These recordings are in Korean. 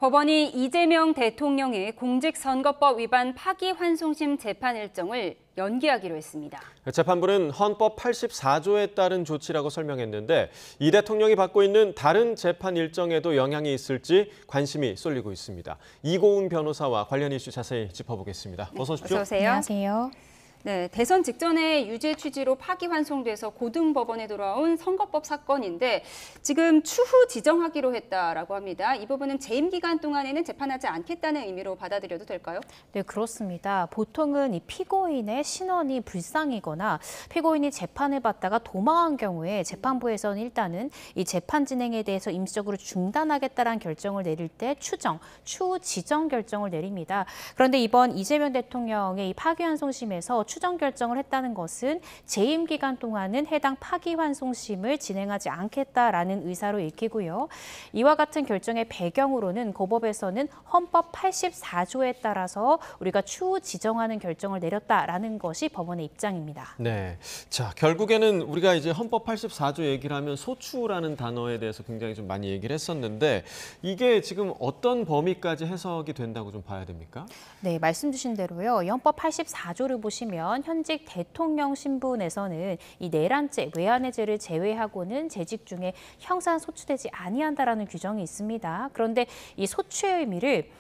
법원이 이재명 대통령의 공직선거법 위반 파기환송심 재판 일정을 연기하기로 했습니다. 재판부는 헌법 84조에 따른 조치라고 설명했는데 이 대통령이 받고 있는 다른 재판 일정에도 영향이 있을지 관심이 쏠리고 있습니다. 이고은 변호사와 관련 이슈 자세히 짚어보겠습니다. 어서 오십시오. 어서 오세요. 안녕하세요. 네, 대선 직전에 유죄 취지로 파기환송돼서 고등법원에 돌아온 선거법 사건인데 지금 추후 지정하기로 했다라고 합니다. 이 부분은 재임 기간 동안에는 재판하지 않겠다는 의미로 받아들여도 될까요? 네, 그렇습니다. 보통은 이 피고인의 신원이 불상이거나 피고인이 재판을 받다가 도망한 경우에 재판부에서는 일단은 이 재판 진행에 대해서 임시적으로 중단하겠다라는 결정을 내릴 때 추후 지정 결정을 내립니다. 그런데 이번 이재명 대통령의 이 파기환송심에서 추정 결정을 했다는 것은 재임 기간 동안은 해당 파기환송심을 진행하지 않겠다라는 의사로 읽히고요. 이와 같은 결정의 배경으로는 고법에서는 헌법 84조에 따라서 우리가 추후 지정하는 결정을 내렸다라는 것이 법원의 입장입니다. 네, 자 결국에는 우리가 이제 헌법 84조 얘기를 하면 소추라는 단어에 대해서 굉장히 좀 많이 얘기를 했었는데 이게 지금 어떤 범위까지 해석이 된다고 좀 봐야 됩니까? 네, 말씀 주신 대로요. 이 헌법 84조를 보시면 현직 대통령 신분에서는 이 내란죄, 외환해죄를 제외하고는 재직 중에 형사 소추되지 아니한다라는 규정이 있습니다. 그런데 이 소추의 의미를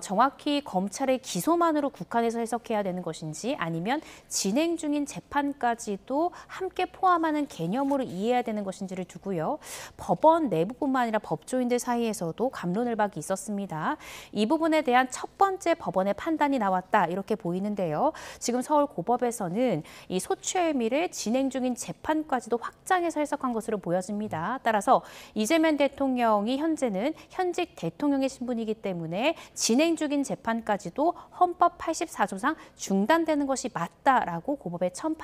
정확히 검찰의 기소만으로 국한해서 해석해야 되는 것인지 아니면 진행 중인 재판까지도 함께 포함하는 개념으로 이해해야 되는 것인지를 두고요. 법원 내부뿐만 아니라 법조인들 사이에서도 갑론을박이 있었습니다. 이 부분에 대한 첫 번째 법원의 판단이 나왔다 이렇게 보이는데요. 지금 서울 고법에서는 이 소추의 의미를 진행 중인 재판까지도 확장해서 해석한 것으로 보여집니다. 따라서 이재명 대통령이 현재는 현직 대통령의 신분이기 때문에 진행 중인 재판까지도 헌법 84조상 중단되는 것이 맞다라고 고법의 첫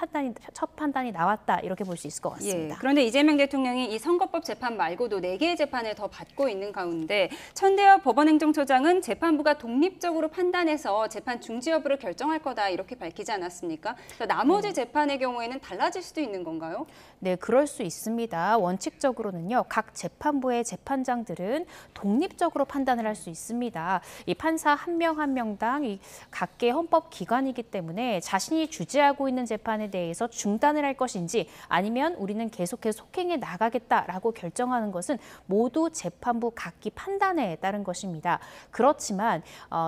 판단이 나왔다 이렇게 볼 수 있을 것 같습니다. 예, 그런데 이재명 대통령이 이 선거법 재판 말고도 4개의 재판을 더 받고 있는 가운데 천대엽 법원행정처장은 재판부가 독립적으로 판단해서 재판 중지 여부를 결정할 거다 이렇게 밝히지 않았습니까? 나머지 재판의 경우에는 달라질 수도 있는 건가요? 네, 그럴 수 있습니다. 원칙적으로는요, 각 재판부의 재판장들은 독립적으로 판단을 할 수 있습니다. 이 판사 한 명 한 명당 이 각계 헌법 기관이기 때문에 자신이 주재하고 있는 재판에 대해서 중단을 할 것인지 아니면 우리는 계속해서 속행해 나가겠다라고 결정하는 것은 모두 재판부 각기 판단에 따른 것입니다. 그렇지만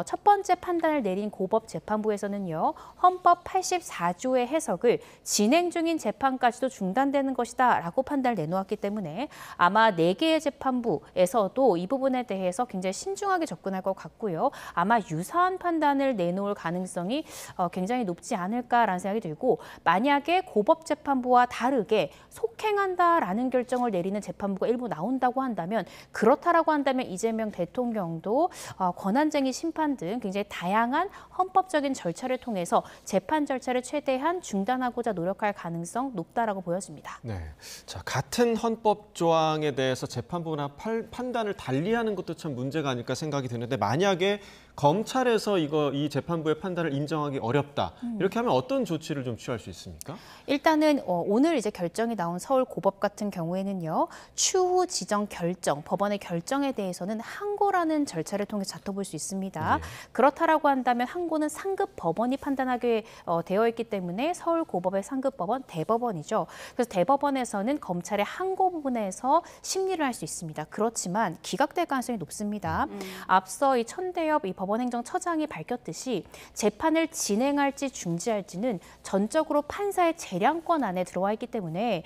첫 번째 판단을 내린 고법 재판부에서는요, 헌법 84조의 해석을 진행 중인 재판까지도 중단되는 것이다 라고 판단을 내놓았기 때문에 아마 4개의 재판부에서도 이 부분에 대해서 굉장히 신중하게 접근할 것 같고요. 아마 유사한 판단을 내놓을 가능성이 굉장히 높지 않을까라는 생각이 들고 만약에 고법재판부와 다르게 속행한다라는 결정을 내리는 재판부가 일부 나온다고 한다면 그렇다라고 한다면 이재명 대통령도 권한쟁의 심판 등 굉장히 다양한 헌법적인 절차를 통해서 재판 절차를 최대한 중단하고자 노력할 가능성 높다라고 보여집니다. 네, 자 같은 헌법 조항에 대해서 재판부나 판단을 달리하는 것도 참 문제가 아닐까 생각이 드는데 만약에 검찰에서 이 재판부의 판단을 인정하기 어렵다 이렇게 하면 어떤 조치를 좀 취할 수 있습니까? 일단은 오늘 이제 결정이 나온 서울 고법 같은 경우에는요, 추후 지정 결정, 법원의 결정에 대해서는 항고라는 절차를 통해서 다퉈볼 수 있습니다. 네. 그렇다라고 한다면 항고는 상급 법원이 판단하게 되어 있기 때문에 서울 고법의 상급 법원 대법원이죠. 그래서 대법원에서는 검찰의 항고 부분에서 심리를 할 수 있습니다. 그렇지만 기각될 가능성이 높습니다. 앞서 이 천대엽 이 법원행정처장이 밝혔듯이 재판을 진행할지 중지할지는 전적으로 판사의 재량권 안에 들어와 있기 때문에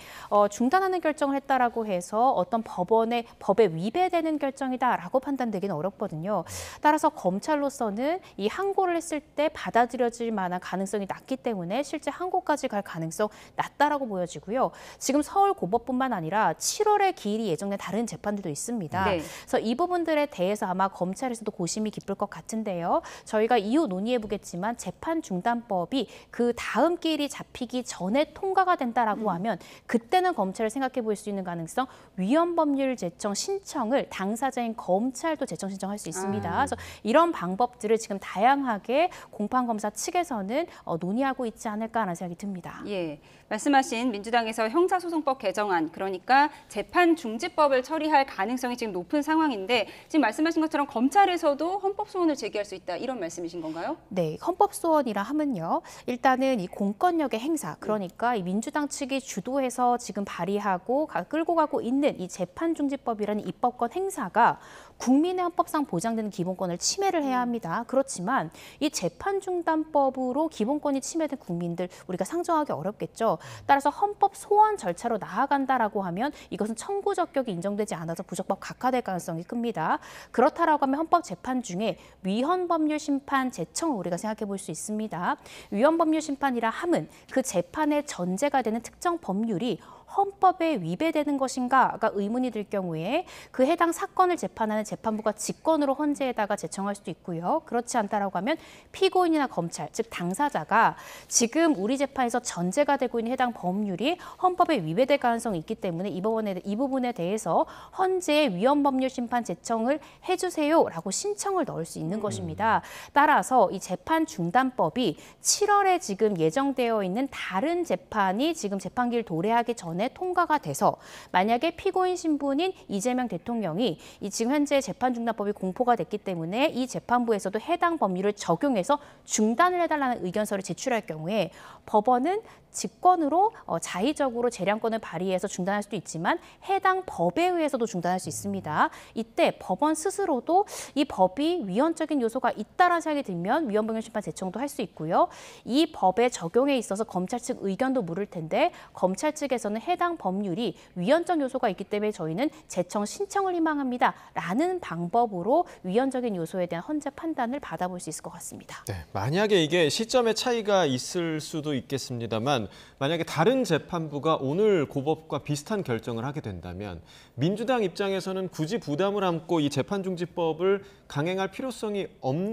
중단하는 결정을 했다라고 해서 어떤 법에 위배되는 결정이다라고 판단되기는 어렵거든요. 따라서 검찰로서는 이 항고를 했을 때 받아들여질 만한 가능성이 낮기 때문에 실제 항고까지 갈 가능성 낮다라고 보여지고요. 지금 서울 고법뿐만 아니라 7월에 기일이 예정된 다른 재판들도 있습니다. 네. 그래서 이 부분들에 대해서 아마 검찰에서도 고심이 깊을 것 같은데요. 저희가 이후 논의해보겠지만 재판중단법이 그 다음 기일이 잡히기 전에 통과가 된다라고 하면 그때는 검찰을 생각해 볼 수 있는 가능성 위헌법률 제청 신청을 당사자인 검찰도 제청 신청할 수 있습니다. 그래서 이런 방법들을 지금 다양하게 공판검사 측에서는 논의하고 있지 않을까라는 생각이 듭니다. 예, 말씀하신 민주당에서 형사소송법 개정안, 그러니까 재판중지법을 처리할 가능성이 지금 높은 상황인데 지금 말씀하신 것처럼 검찰에서도 헌법소원을 제기할 수 있다 이런 말씀이신 건가요? 네, 헌법소원이라 하면요. 일단은 이 공권력의 행사, 그러니까 이 민주당 측이 주도해서 지금 발의하고 끌고 가고 있는 이 재판중지법이라는 입법권 행사가 국민의 헌법상 보장되는 기본권을 침해를 해야 합니다. 그렇지만 이 재판중단법으로 기본권이 침해된 국민들 우리가 상정하기 어렵겠죠. 따라서 헌법 소원 절차로 나아간다라고 하면 이것은 청구 적격이 인정되지 않아서 부적법 각하될 가능성이 큽니다. 그렇다라고 하면 헌법재판 중에 위헌법률 심판 제청을 우리가 생각해 볼 수 있습니다. 위헌법률 심판이라 함은 그 재판의 전제가 되는 특정 법률이 헌법에 위배되는 것인가가 의문이 들 경우에 그 해당 사건을 재판하는 재판부가 직권으로 헌재에다가 제청할 수도 있고요. 그렇지 않다라고 하면 피고인이나 검찰, 즉 당사자가 지금 우리 재판에서 전제가 되고 있는 해당 법률이 헌법에 위배될 가능성이 있기 때문에 이 부분에 대해서 헌재에 위헌법률 심판 제청을 해주세요라고 신청을 넣을 수 있는 것입니다. 따라서 이 재판중단법이 7월에 지금 예정되어 있는 다른 재판이 지금 재판기를 도래하기 전에 통과가 돼서 만약에 피고인 신분인 이재명 대통령이 이 지금 현재 재판중단법이 공포가 됐기 때문에 이 재판부에서도 해당 법률을 적용해서 중단을 해달라는 의견서를 제출할 경우에 법원은 직권으로 자의적으로 재량권을 발휘해서 중단할 수도 있지만 해당 법에 의해서도 중단할 수 있습니다. 이때 법원 스스로도 이 법이 위헌적인 요소가 있다라는 생각이 들면 위헌법률 심판 제청도 할 수 있고요. 이 법의 적용에 있어서 검찰 측 의견도 물을 텐데 검찰 측에서는 해당 법률이 위헌적 요소가 있기 때문에 저희는 제청 신청을 희망합니다. 라는 방법으로 위헌적인 요소에 대한 헌재 판단을 받아볼 수 있을 것 같습니다. 네, 만약에 이게 시점의 차이가 있을 수도 있겠습니다만 만약에 다른 재판부가 오늘 고법과 비슷한 결정을 하게 된다면 민주당 입장에서는 굳이 부담을 안고 이 재판중지법을 강행할 필요성이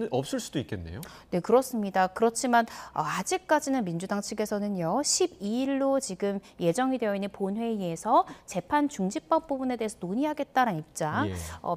없을 수도 있겠네요. 네, 그렇습니다. 그렇지만 아직까지는 민주당 측에서는요. 12일로 지금 예정이 되어 있는 본회의에서 재판중지법 부분에 대해서 논의하겠다는 입장,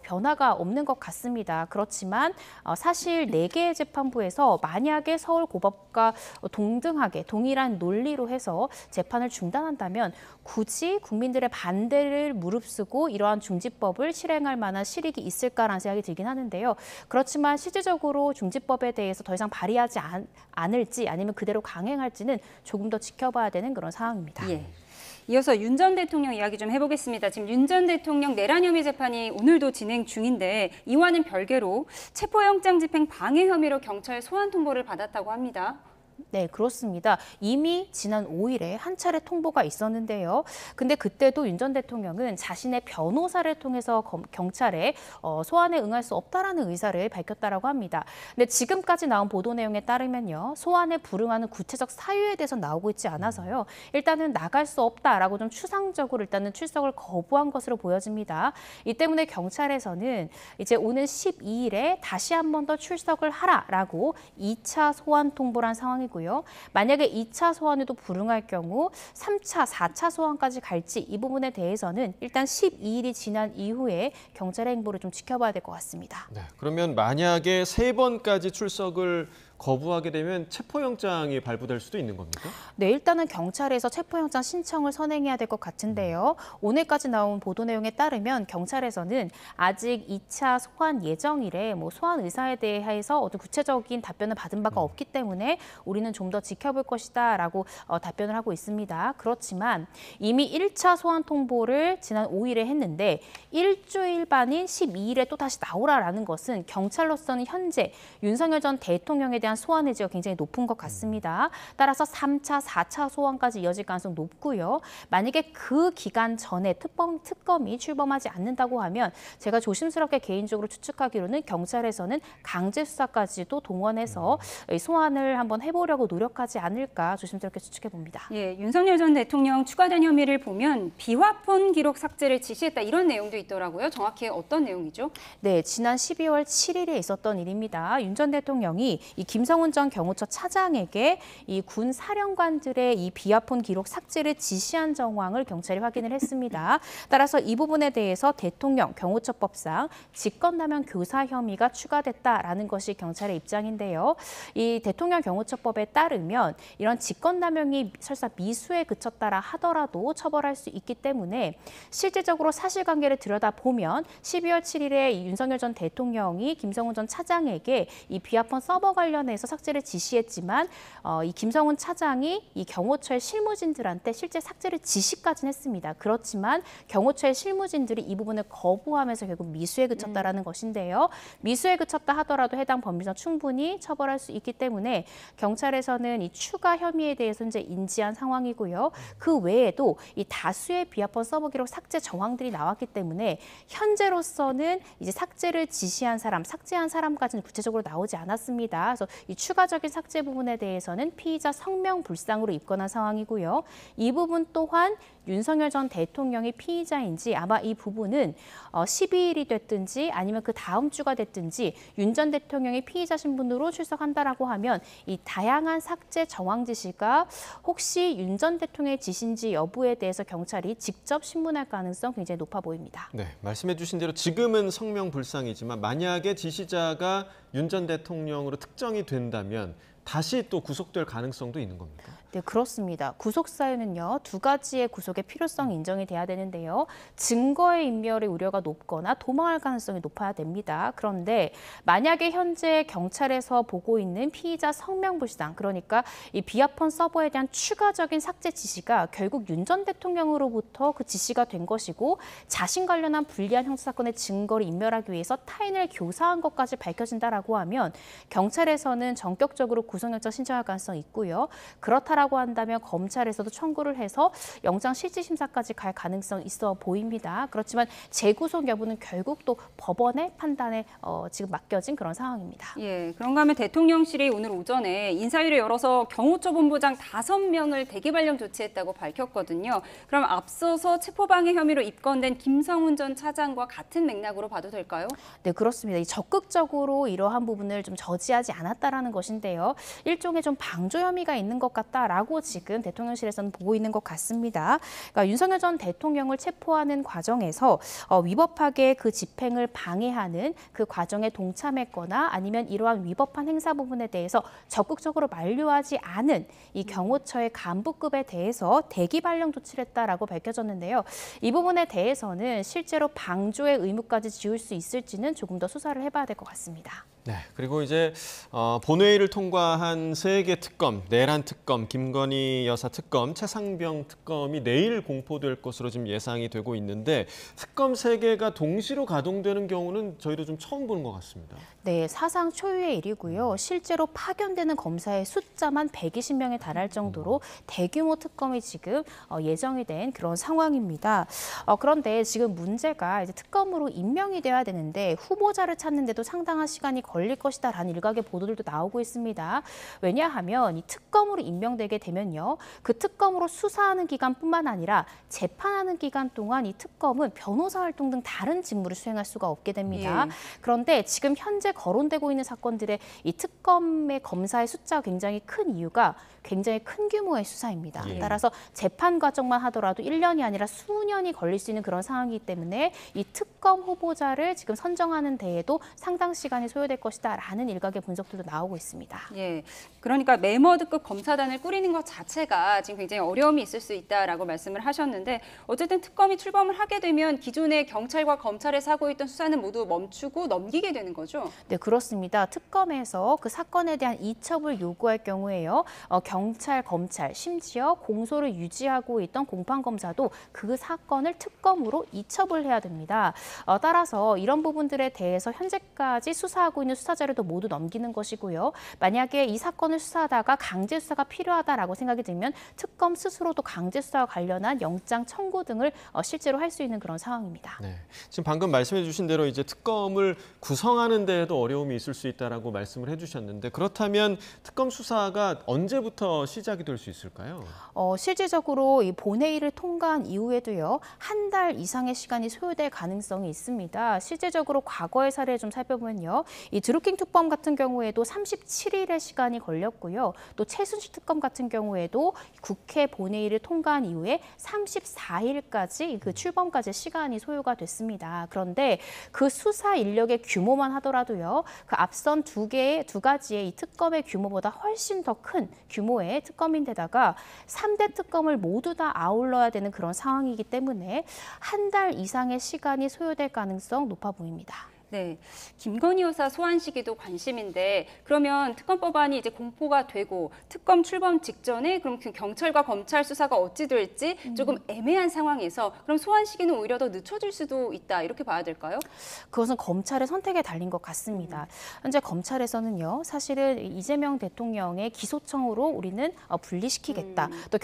변화가 없는 것 같습니다. 그렇지만 사실 4개의 재판부에서 만약에 서울고법과 동등하게 동일한 논리로 해서 재판을 중단한다면 굳이 국민들의 반대를 무릅쓰고 이러한 중지법을 실행할 만한 실익이 있을까라는 생각이 들긴 하는데요. 그렇지만 실질적으로 중지법에 대해서 더 이상 발의하지 않을지 아니면 그대로 강행할지는 조금 더 지켜봐야 되는 그런 상황입니다. 예. 이어서 윤 전 대통령 이야기 좀 해보겠습니다. 지금 윤 전 대통령 내란 혐의 재판이 오늘도 진행 중인데 이와는 별개로 체포영장 집행 방해 혐의로 경찰 소환 통보를 받았다고 합니다. 네, 그렇습니다. 이미 지난 5일에 한 차례 통보가 있었는데요. 근데 그때도 윤 전 대통령은 자신의 변호사를 통해서 경찰에 소환에 응할 수 없다라는 의사를 밝혔다라고 합니다. 근데 지금까지 나온 보도 내용에 따르면요. 소환에 불응하는 구체적 사유에 대해서 나오고 있지 않아서요. 일단은 나갈 수 없다라고 좀 추상적으로 일단은 출석을 거부한 것으로 보여집니다. 이 때문에 경찰에서는 이제 오는 12일에 다시 한 번 더 출석을 하라라고 2차 소환 통보를 한 상황이고요. 만약에 2차 소환에도 불응할 경우 3차, 4차 소환까지 갈지 이 부분에 대해서는 일단 12일이 지난 이후에 경찰의 행보를 좀 지켜봐야 될 것 같습니다. 네, 그러면 만약에 3번까지 출석을 거부하게 되면 체포영장이 발부될 수도 있는 겁니까? 네, 일단은 경찰에서 체포영장 신청을 선행해야 될 것 같은데요. 오늘까지 나온 보도 내용에 따르면 경찰에서는 아직 2차 소환 예정일에 소환 의사에 대해서 어떤 구체적인 답변을 받은 바가 없기 때문에 우리는 좀 더 지켜볼 것이다라고 답변을 하고 있습니다. 그렇지만 이미 1차 소환 통보를 지난 5일에 했는데 일주일 반인 12일에 또 다시 나오라라는 것은 경찰로서는 현재 윤석열 전 대통령에 대한 소환 의지가 굉장히 높은 것 같습니다. 따라서 3차, 4차 소환까지 이어질 가능성 높고요. 만약에 그 기간 전에 특검이 출범하지 않는다고 하면 제가 조심스럽게 개인적으로 추측하기로는 경찰에서는 강제 수사까지도 동원해서 소환을 한번 해보려고 노력하지 않을까 조심스럽게 추측해 봅니다. 예, 윤석열 전 대통령 추가된 혐의를 보면 비화폰 기록 삭제를 지시했다 이런 내용도 있더라고요. 정확히 어떤 내용이죠? 네, 지난 12월 7일에 있었던 일입니다. 윤 전 대통령이 이 김 김성훈 전 경호처 차장에게 이 군 사령관들의 이 비아폰 기록 삭제를 지시한 정황을 경찰이 확인을 했습니다. 따라서 이 부분에 대해서 대통령 경호처법상 직권남용 교사 혐의가 추가됐다라는 것이 경찰의 입장인데요. 이 대통령 경호처법에 따르면 이런 직권남용이 설사 미수에 그쳤다라 하더라도 처벌할 수 있기 때문에 실질적으로 사실관계를 들여다보면 12월 7일에 윤석열 전 대통령이 김성훈 전 차장에게 이 비아폰 서버 관련해서 삭제를 지시했지만 이 김성훈 차장이 이 경호처의 실무진들한테 실제 삭제를 지시까지는 했습니다. 그렇지만 경호처의 실무진들이 이 부분을 거부하면서 결국 미수에 그쳤다라는 것인데요. 미수에 그쳤다 하더라도 해당 범죄상 충분히 처벌할 수 있기 때문에 경찰에서는 이 추가 혐의에 대해서 현재 인지한 상황이고요. 그 외에도 이 다수의 비아폰 서버 기록 삭제 정황들이 나왔기 때문에 현재로서는 이제 삭제를 지시한 사람, 삭제한 사람까지는 구체적으로 나오지 않았습니다. 그래서 이 추가적인 삭제 부분에 대해서는 피의자 성명 불상으로 입건한 상황이고요. 이 부분 또한 윤석열 전 대통령이 피의자인지 아마 이 부분은 12일이 됐든지 아니면 그 다음 주가 됐든지 윤 전 대통령이 피의자 신분으로 출석한다라고 하면 이 다양한 삭제 정황 지시가 혹시 윤 전 대통령의 지시인지 여부에 대해서 경찰이 직접 신문할 가능성 굉장히 높아 보입니다. 네, 말씀해 주신 대로 지금은 성명불상이지만 만약에 지시자가 윤 전 대통령으로 특정이 된다면 다시 또 구속될 가능성도 있는 겁니까? 네, 그렇습니다. 구속 사유는요, 두 가지의 구속의 필요성이 인정이 돼야 되는데요. 증거의 인멸의 우려가 높거나 도망할 가능성이 높아야 됩니다. 그런데 만약에 현재 경찰에서 보고 있는 피의자 성명불상, 그러니까 이 비아폰 서버에 대한 추가적인 삭제 지시가 결국 윤 전 대통령으로부터 그 지시가 된 것이고 자신 관련한 불리한 형사사건의 증거를 인멸하기 위해서 타인을 교사한 것까지 밝혀진다라고 하면 경찰에서는 전격적으로 구속영장 신청할 가능성이 있고요. 그렇다라고 한다면 검찰에서도 청구를 해서 영장 실질심사까지 갈 가능성이 있어 보입니다. 그렇지만 재구속 여부는 결국 또 법원의 판단에 지금 맡겨진 그런 상황입니다. 예, 그런가 하면 대통령실이 오늘 오전에 인사위를 열어서 경호처 본부장 5명을 대기 발령 조치했다고 밝혔거든요. 그럼 앞서서 체포방해 혐의로 입건된 김성훈 전 차장과 같은 맥락으로 봐도 될까요? 네, 그렇습니다. 적극적으로 이러한 부분을 좀 저지하지 않았다라는 것인데요. 일종의 좀 방조 혐의가 있는 것 같다라고 지금 대통령실에서는 보고 있는 것 같습니다. 그러니까 윤석열 전 대통령을 체포하는 과정에서 위법하게 그 집행을 방해하는 그 과정에 동참했거나 아니면 이러한 위법한 행사 부분에 대해서 적극적으로 만류하지 않은 이 경호처의 간부급에 대해서 대기 발령 조치를 했다라고 밝혀졌는데요. 이 부분에 대해서는 실제로 방조의 의무까지 지울 수 있을지는 조금 더 수사를 해봐야 될 것 같습니다. 네, 그리고 이제 본회의를 통과한 3개 특검, 내란 특검, 김건희 여사 특검, 최상병 특검이 내일 공포될 것으로 지금 예상이 되고 있는데 특검 3개가 동시로 가동되는 경우는 저희도 좀 처음 보는 것 같습니다. 네, 사상 초유의 일이고요. 실제로 파견되는 검사의 숫자만 120명에 달할 정도로 대규모 특검이 지금 예정이 된 그런 상황입니다. 그런데 지금 문제가 이제 특검으로 임명이 돼야 되는데 후보자를 찾는데도 상당한 시간이 걸릴 것이다라는 일각의 보도들도 나오고 있습니다. 왜냐하면 이 특검으로 임명되게 되면요. 그 특검으로 수사하는 기간뿐만 아니라 재판하는 기간 동안 이 특검은 변호사 활동 등 다른 직무를 수행할 수가 없게 됩니다. 예. 그런데 지금 현재 거론되고 있는 사건들의 이 특검의 검사의 숫자가 굉장히 큰 이유가 굉장히 큰 규모의 수사입니다. 예. 따라서 재판 과정만 하더라도 1년이 아니라 수년이 걸릴 수 있는 그런 상황이기 때문에 이 특검 후보자를 지금 선정하는 데에도 상당 시간이 소요될 것이다라는 일각의 분석들도 나오고 있습니다. 예, 그러니까 메머드급 검사단을 꾸리는 것 자체가 지금 굉장히 어려움이 있을 수 있다라고 말씀을 하셨는데 어쨌든 특검이 출범을 하게 되면 기존의 경찰과 검찰에서 하고 있던 수사는 모두 멈추고 넘기게 되는 거죠? 네, 그렇습니다. 특검에서 그 사건에 대한 이첩을 요구할 경우에요. 경찰, 검찰, 심지어 공소를 유지하고 있던 공판검사도 그 사건을 특검으로 이첩을 해야 됩니다. 따라서 이런 부분들에 대해서 현재까지 수사하고 있는 수사 자료도 모두 넘기는 것이고요. 만약에 이 사건을 수사하다가 강제 수사가 필요하다라고 생각이 들면 특검 스스로도 강제 수사와 관련한 영장 청구 등을 실제로 할 수 있는 그런 상황입니다. 네, 지금 방금 말씀해 주신 대로 이제 특검을 구성하는 데에도 어려움이 있을 수 있다라고 말씀을 해주셨는데 그렇다면 특검 수사가 언제부터 시작이 될 수 있을까요? 실질적으로 이 본회의를 통과한 이후에도요. 한 달 이상의 시간이 소요될 가능성이 있습니다. 실질적으로 과거의 사례를 좀 살펴보면요. 이 드루킹 특검 같은 경우에도 37일의 시간이 걸렸고요. 또 최순실 특검 같은 경우에도 국회 본회의를 통과한 이후에 34일까지 그 출범까지 시간이 소요가 됐습니다. 그런데 그 수사 인력의 규모만 하더라도요. 그 앞선 두 가지의 이 특검의 규모보다 훨씬 더 큰 규모의 특검인데다가 3대 특검을 모두 다 아울러야 되는 그런 상황이기 때문에 한 달 이상의 시간이 소요될 가능성 높아 보입니다. 네, 김건희 여사 소환 시기도 관심인데 그러면 특검 법안이 이제 공포가 되고 특검 출범 직전에 그럼 그 경찰과 검찰 수사가 어찌 될지 조금 애매한 상황에서 그럼 소환 시기는 오히려 더 늦춰질 수도 있다 이렇게 봐야 될까요? 그것은 검찰의 선택에 달린 것 같습니다. 현재 검찰에서는요, 사실은 이재명 대통령의 기소청으로 우리는 분리시키겠다. 또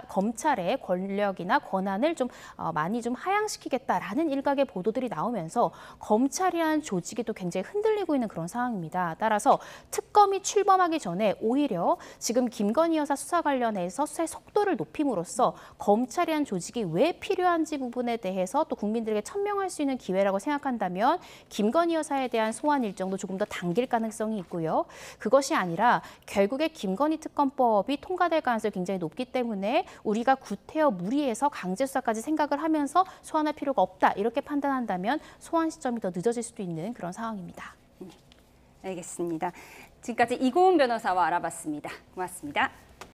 검찰의 권력이나 권한을 좀 많이 좀 하향시키겠다라는 일각의 보도들이 나오면서 검찰이란 조직이 또 굉장히 흔들리고 있는 그런 상황입니다. 따라서 특검이 출범하기 전에 오히려 지금 김건희 여사 수사 관련해서 수사의 속도를 높임으로써 검찰이란 조직이 왜 필요한지 부분에 대해서 또 국민들에게 천명할 수 있는 기회라고 생각한다면 김건희 여사에 대한 소환 일정도 조금 더 당길 가능성이 있고요. 그것이 아니라 결국에 김건희 특검법이 통과될 가능성이 굉장히 높기 때문에 우리가 구태여 무리해서 강제 수사까지 생각을 하면서 소환할 필요가 없다 이렇게 판단한다면 소환 시점이 더 늦어질 수도 있는 그런 상황입니다. 알겠습니다. 지금까지 이고은 변호사와 알아봤습니다. 고맙습니다.